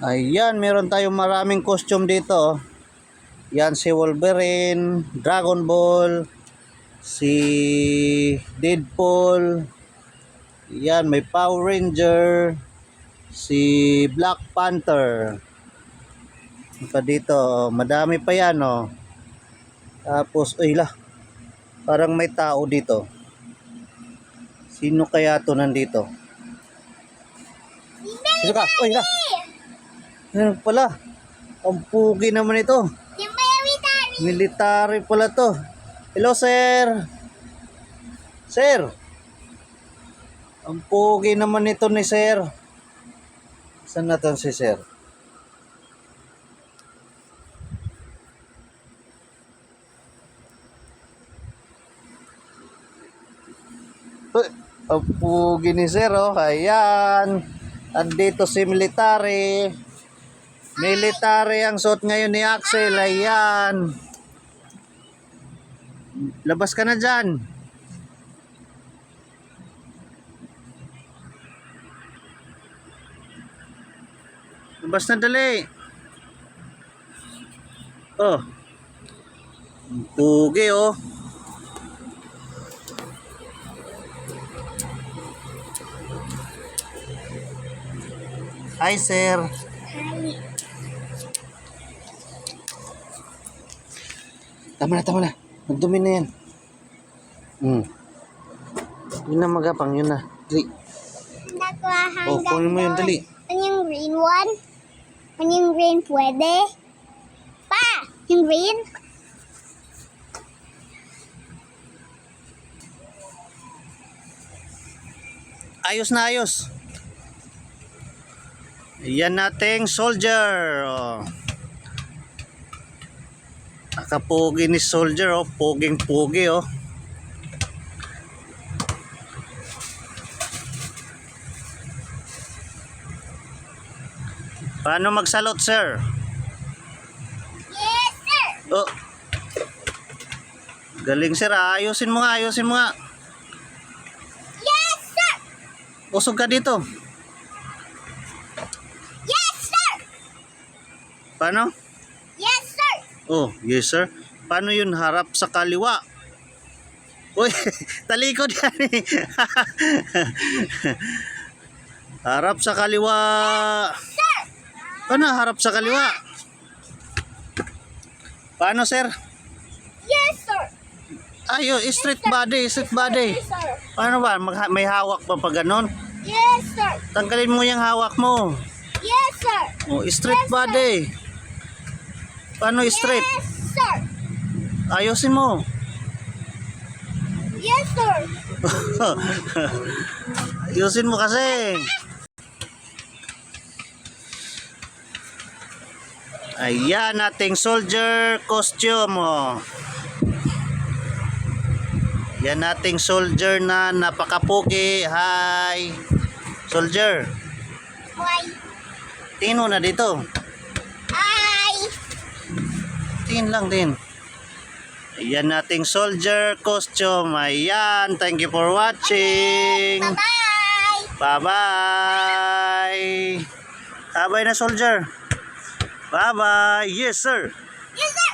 Ayan, meron tayong maraming costume dito. Yan si Wolverine, Dragon Ball, si Deadpool. Yan, may Power Ranger, si Black Panther. Pa dito, madami pa yan, oh. Tapos, ay lah, parang may tao dito. Sino kaya to nandito? Sino ka? Ay lah. Ano pala? Ang pugi naman ito. Yung military. Military pala to. Hello, sir. Sir. Ang pugi naman ito ni sir. Saan na to si sir? Ang pugi ni sir, oh. Ayan. Andito si military. Military ang suot ngayon ni Axel. Ayan. Labas ka na dyan. Labas na dali. Oh. Ang pugi, oh. Hi, sir. Tama na. Magdumi na yan. Yun na magapang, yun na. Dali. Nakuha Oh, kunin mo yun, dali. Ano yung green one? Ano yung green pwede? Pa! Yung green? Ayos na ayos. Yan nating soldier. Oh. Nakapogi ni soldier, oh. Poging-pogi, oh. Paano magsalot, sir? Yes, sir! Oh. Galing, sir. Ayusin mo nga. Yes, sir! Usog ka dito. Yes, sir! Paano? Yes, sir! Oh, yes, sir. Paano yun? Harap sa kaliwa. Uy, talikod yan eh. Harap sa kaliwa. Sir! Paano harap sa kaliwa? Paano, sir? Yes, sir! Ayo, straight body. Yes, sir! Paano ba? May hawak pa pag ganon? Yes, sir! Tanggalin mo yung hawak mo. Yes, sir! Oh, straight body. Paano straight? Yes, sir! Ayusin mo. Yes, sir! Ayusin mo kasi. Ayan ating soldier costume, oh. Yan ating soldier na napakapugi. Hi. Soldier. Why? Tingin mo na dito. Ay! Tingin lang din. Ayan ating soldier costume. Ayan. Thank you for watching. Bye-bye! Bye-bye. Bye-bye na, soldier. Bye-bye. Yes, sir. Yes, sir!